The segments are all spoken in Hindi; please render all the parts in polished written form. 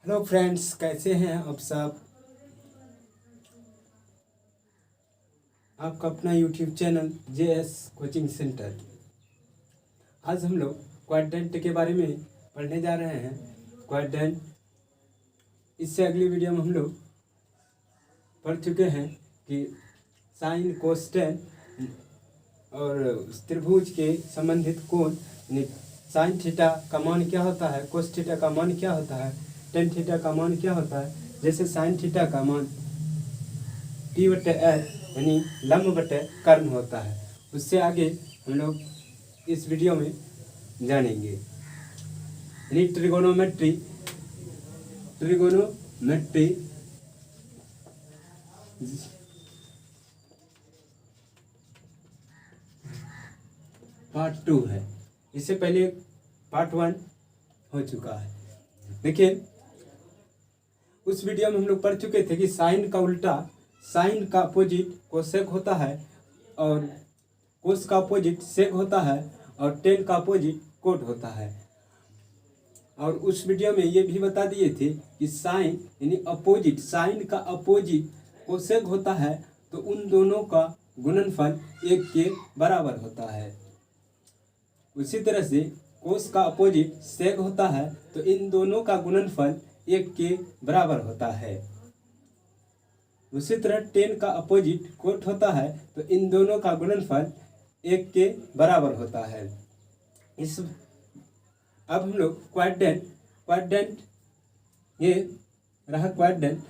हेलो फ्रेंड्स, कैसे हैं आप सब। आपका अपना YouTube channel JS coaching centre. आज हम लोग क्वाड्रेंट के बारे में पढ़ने जा रहे हैं। क्वाड्रेंट, इससे अगली वीडियो में हम लोग पढ़ चुके हैं कि साइन कोसटेन और त्रिभुज के संबंधित कोण, साइन थीटा का मान क्या होता है, कोस थीटा का मान क्या होता है, टेन थीटा का मान क्या होता है। जैसे साइन थीटा का मान P/L यानी लंब बटे कर्ण होता है। उससे आगे हम लोग इस वीडियो में जानेंगे। यानी ट्रिगोनोमेट्री पार्ट 2 है। इससे पहले पार्ट 1 हो चुका है। देखिए, उस वीडियो में हम लोग पढ़ चुके थे कि साइन का उल्टा, साइन का अपोजिट कोसेक होता है और कोस का अपोजिट सेक होता है और टेन का अपोजिट कोट होता है। और उस वीडियो में ये भी बता दिए थे कि साइन यानी अपोजिट, साइन का अपोजिट कोसेक होता है तो उन दोनों का गुणनफल 1 के बराबर होता है। उसी तरह से कोस का अपोजिट सेक होता है तो इन दोनों का गुणनफल 1 के बराबर होता है। उसी तरह टेन का अपोजिट कोट होता है तो इन दोनों का गुणनफल 1 के बराबर होता है। अब हम लोग क्वाड्रेंट ये रहा क्वाड्रेंट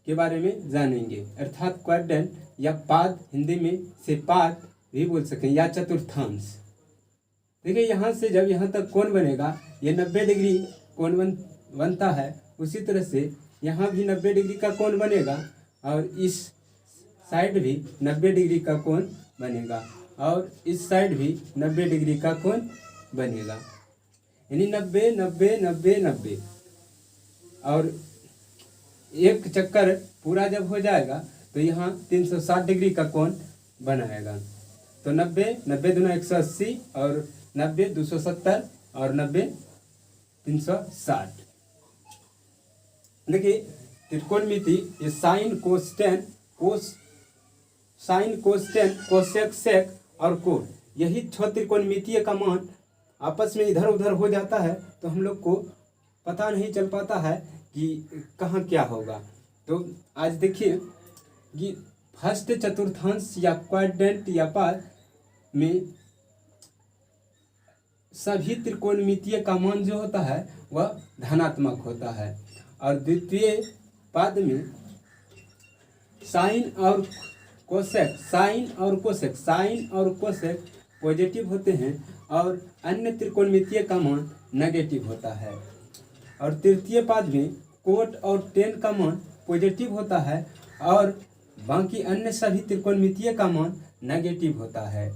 के बारे में जानेंगे। अर्थात क्वाड्रेंट या पाद, हिंदी में से पाद भी बोल सकते हैं, या चतुर्थांश। देखिए, यहाँ से जब यहाँ तक कोण बनेगा, ये 90 डिग्री कोण बनता है। उसी तरह से यहाँ भी 90 डिग्री का कोण बनेगा और इस साइड भी 90 डिग्री का कोण बनेगा और इस साइड भी 90 डिग्री का कोण बनेगा। यानी 90 90 90 90 और एक चक्कर पूरा जब हो जाएगा तो यहाँ 360 डिग्री का कोण बनाएगा। तो 90 90 दूना 180 और 90 270 और 90 360। देखिए, त्रिकोणमिति ये साइन कोसटेन कोसेक सेक और कोण, यही 6 त्रिकोणमितीय का मान आपस में इधर उधर हो जाता है तो हम लोग को पता नहीं चल पाता है कि कहाँ क्या होगा। तो आज देखिए कि फर्स्ट चतुर्थांश या क्वाड्रेंट या पाद में सभी त्रिकोणमितीय का मान जो होता है वह धनात्मक होता है और द्वितीय पाद में साइन और कोसेक पॉजिटिव होते हैं और अन्य त्रिकोणमितीय का मान नेगेटिव होता है। और तृतीय पाद में कोट और टेन का मान पॉजिटिव होता है और बाकी अन्य सभी त्रिकोणमितीय का मान नेगेटिव होता है।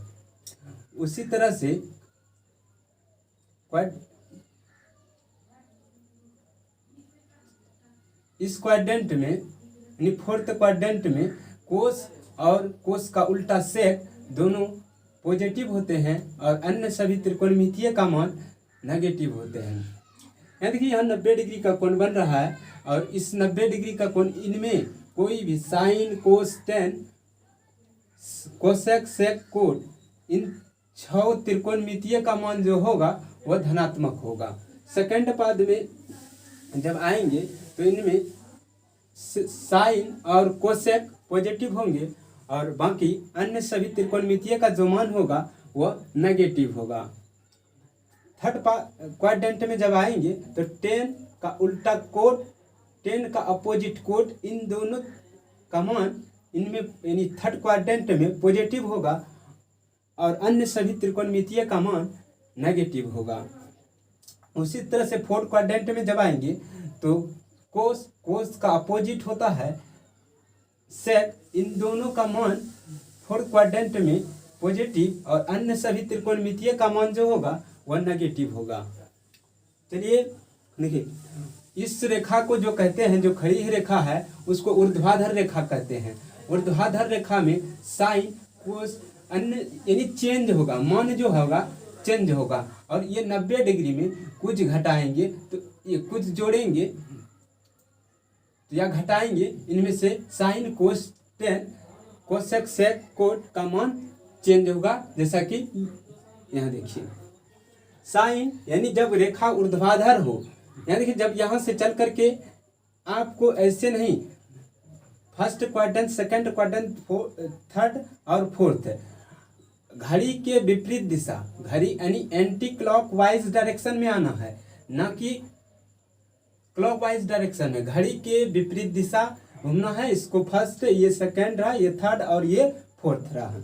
उसी तरह से इस क्वाड्रेंट में यानी फोर्थ क्वाड्रेंट में कोस और कोस का उल्टा सेक दोनों पॉजिटिव होते हैं और अन्य सभी त्रिकोणमितीय का मान नेगेटिव होते हैं। यानी देखिए, यहाँ 90 डिग्री का कोण बन रहा है और इस 90 डिग्री का कोण, इनमें कोई भी sine cos tan cosec sec cot, इन 6 त्रिकोणमितीय का मान जो होगा वह धनात्मक होगा। सेकंड पाद में जब आएंगे तो इनमें साइन और कोसेक पॉजिटिव होंगे और बाकी अन्य सभी त्रिकोणमितीय का जो मान होगा वह नेगेटिव होगा। थर्ड क्वाड्रेंट में जब आएंगे तो टेन का उल्टा कोट, टेन का अपोजिट कोट, इन दोनों का मान इनमें यानी थर्ड क्वाड्रेंट में पॉजिटिव होगा और अन्य सभी त्रिकोणमितीय का मान नेगेटिव होगा। उसी तरह से फोर्थ क्वाड्रेंट में जब आएंगे तो कोस का अपोजिट होता है सेक, इन दोनों का मान फोर्थ क्वाड्रेंट में पॉजिटिव और अन्य सभी त्रिकोणमितीय का मान जो होगा वह नेगेटिव होगा। चलिए देखिए, इस रेखा को जो कहते हैं, जो खड़ी रेखा है उसको ऊर्ध्वाधर रेखा कहते हैं। ऊर्ध्वाधर रेखा में साइन कोस अन्य यानी चेंज होगा, मान जो होगा चेंज होगा और ये 90 डिग्री में कुछ घटाएंगे तो ये कुछ जोड़ेंगे तो या घटाएंगे इनमें से sine cos tan cosec sec cot का मान चेंज होगा। जैसा कि यहाँ देखिए साइन यानी जब रेखा ऊर्ध्वाधर हो, यहाँ देखिए जब यहाँ से चल करके आपको ऐसे नहीं, first quadrant, second quadrant, third और फोर्थ, घड़ी के विपरीत दिशा, घड़ी यानी एंटी क्लॉकवाइज डायरेक्शन में आना है, ना कि क्लॉकवाइज डायरेक्शन में। घड़ी के विपरीत दिशा घूमना है। इसको फर्स्ट, ये सेकंड रहा, ये थर्ड और ये फोर्थ रहा।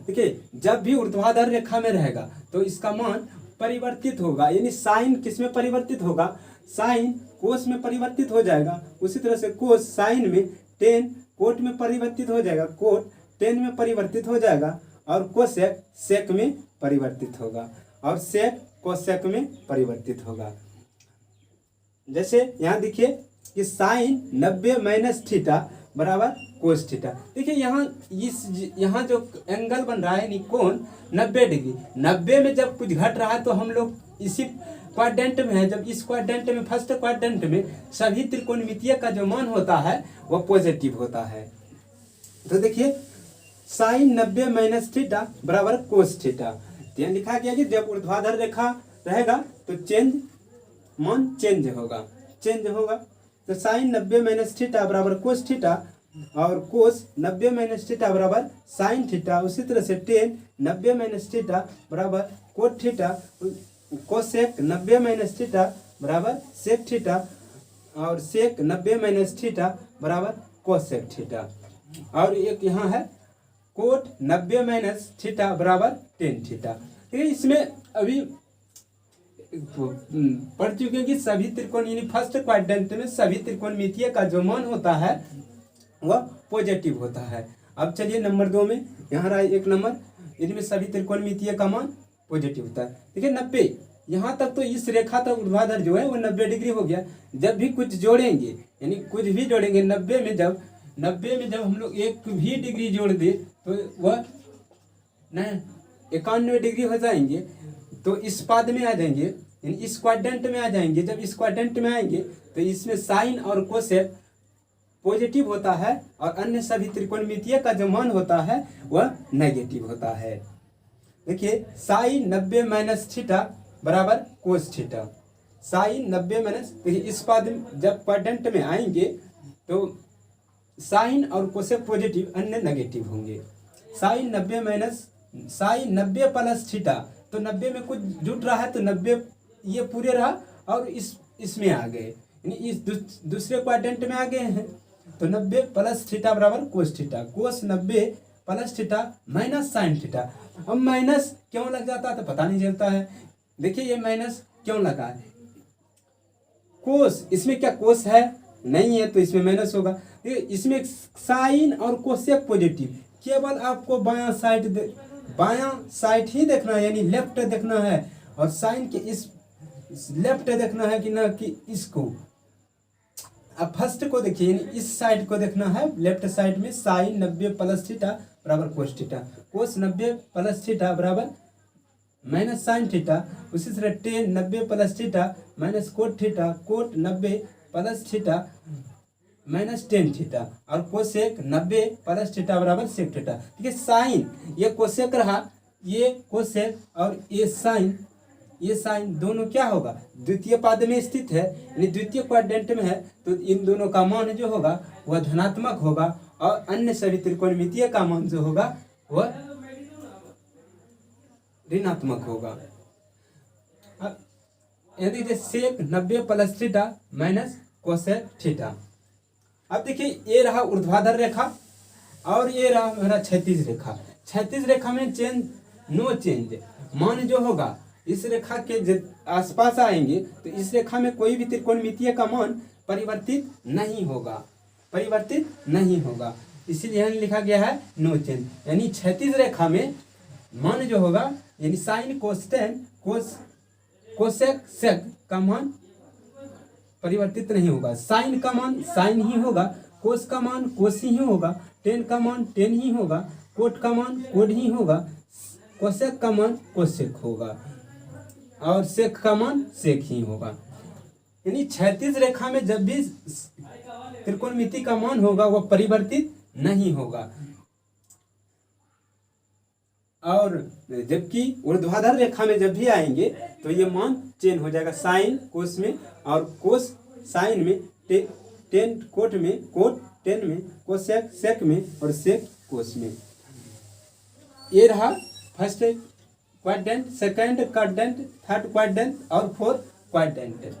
देखिए जब भी ऊर्ध्वाधर रेखा में रहेगा तो इसका मान परिवर्तित होगा, यानी साइन किस में परिवर्तित होगा, साइन कोस में परिवर्तित हो जाएगा। उसी तरह से कोस साइन में, टेन कोट में परिवर्तित हो जाएगा, कोट टेन में परिवर्तित हो जाएगा, और कोसेक सेक में परिवर्तित होगा, और सेक कोसेक में परिवर्तित होगा। जैसे यहाँ देखिए कि साइन 90 माइनस थीटा बराबर कोस थीटा। देखिए यहाँ जो एंगल बन रहा है यानी कोण 90 डिग्री, 90 में जब कुछ घट रहा है तो हम लोग इसी क्वाड्रेंट में है। जब इस क्वाड्रेंट में, फर्स्ट क्वाड्रेंट में सभी त्रिकोणमितीय का जो मान होता है वह पॉजिटिव होता है। तो देखिए साइन 90 माइनस थीटा बराबर कोस थीटा। तो यहाँ लिखा गया कि जब ऊर्ध्वाधर रेखा रहेगा तो मान चेंज होगा। तो साइन 90 माइनस थीटा बराबर कोस थीटा, और कोस 90 माइनस थीटा बराबर साइन थीटा। उसी तरह से टेन 90 माइनस थीटा बराबर cot theta, cosec 90 minus theta बराबर सेक थीटा, और सेक 90 माइनस थीटा बराबर कोसेक थीटा। और एक यहाँ है कोट 90 माइनस थीटा बराबर टेन थीटा। ठीक है, इसमें अभी पढ़ चुके हैं कि सभी त्रिकोण यानी फर्स्ट क्वाड्रेंट में सभी त्रिकोणमितीय का जो मान होता है वह पॉजिटिव होता है। अब चलिए नंबर 2 में, यहाँ रहा एक नंबर, इनमें सभी त्रिकोणमितीय का मान पॉजिटिव होता है। देखिए 90, यहाँ तक तो इस रेखा तक ऊर्ध्वाधर जो है वो 90 डिग्री हो गया। जब भी कुछ जोड़ेंगे यानी कुछ भी जोड़ेंगे 90 में जब हम लोग एक भी डिग्री जोड़ दे तो वह 91 डिग्री हो जाएंगे। तो इस पद में आ जाएंगे, यानी इस क्वाड्रेंट में आ जाएंगे। जब इस क्वाड्रेंट में आएंगे तो इसमें साइन और कोसेक पॉजिटिव होता है, और अन्य सभी त्रिकोणमितीय का जो मान होता है वह नेगेटिव होता है। देखिए साइन 90 माइनस थीटा बराबर कोस थीटा। साइन 90 माइनस, देखिए इस पद जब क्वाड्रेंट में आएंगे तो साइन और कोसेक पॉजिटिव, अन्य नेगेटिव होंगे। साइन 90 प्लस थीटा, तो 90 में कुछ जुट रहा है तो 90 ये पूरे रहा, और इसमें आ गए, यानी इस दूसरे क्वाड्रेंट में आ गए हैं। तो 90 प्लस थीटा बराबर cos theta. Cos 90 plus theta minus sine theta. अब माइनस क्यों लग जाता है तो पता नहीं चलता है। देखिए ये माइनस क्यों लगा है, कोस, इसमें क्या कोस है नहीं है तो इसमें माइनस होगा। इसमें साइन और कोसेक पॉजिटिव, केवल आपको बायां साइड ही देखना है, यानी लेफ्ट देखना है, और साइन के इस लेफ्ट देखना है कि ना कि इसको। अब फर्स्ट को देखिए, यानी इस साइड को देखना है, लेफ्ट साइड में साइन 90 प्लस थीटा बराबर cos theta. Cos 90 plus theta बराबर माइनस साइन थीटा। उसी तरह tan 90 plus theta minus cot theta. Cot 90 plus theta minus tan theta, और कोसेक 90 प्लस थीटा बराबर सेक थीटा। ठीक है, साइन ये कोसेक रहा, ये कोसेक और ये साइन दोनों क्या होगा, द्वितीय पद में स्थित है, यानी द्वितीय क्वाड्रेंट में है, तो इन दोनों का मान जो होगा वह धनात्मक होगा, और अन्य सभी त्रिकोणमितीय का मान जो होगा वह ऋणात्मक होगा। अब यदि सेक 90 plus theta minus cosec theta. अब देखिए ये रहा ऊर्ध्वाधर रेखा, और ये रहा मेरा क्षैतिज रेखा। क्षैतिज रेखा में नो चेंज, मान जो होगा इस रेखा के आसपास आएंगे तो इस रेखा में कोई भी त्रिकोणमितीय का मान परिवर्तित नहीं होगा, इसीलिए यहाँ लिखा गया है नो चेंज। यानी क्षैतिज रेखा में मान जो होगा, यानी sine cos tan cosec sec का मान परिवर्तित नहीं होगा। साइन का मान साइन ही होगा, कोस का मान कोस ही होगा, टेन का मान टेन ही होगा, कोट का मान कोड ही होगा, कोसेक का मान कोसेक होगा, और सेक का मान सेक ही होगा। यानी क्षैतिज रेखा में जब भी त्रिकोणमिति का मान होगा वह परिवर्तित नहीं होगा, और जबकि ऊर्ध्वाधर रेखा में जब भी आएंगे तो ये मान चेंज हो जाएगा, साइन कोस में और कोस साइन में, टेन कोट में, कोट टेन में, कोसेक सेक में और सेक कोस में। ये रहा first quadrant, second quadrant, third quadrant और फोर्थ क्वाड्रेंट।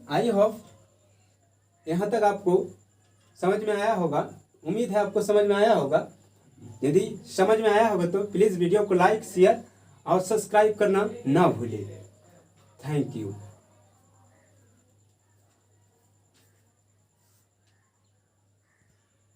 आई होप यहाँ तक आपको समझ में आया होगा, उम्मीद है आपको समझ में आया होगा। यदि समझ में आया होगा तो प्लीज़ वीडियो को लाइक, शेयर और सब्सक्राइब करना ना भूलें। Thank you.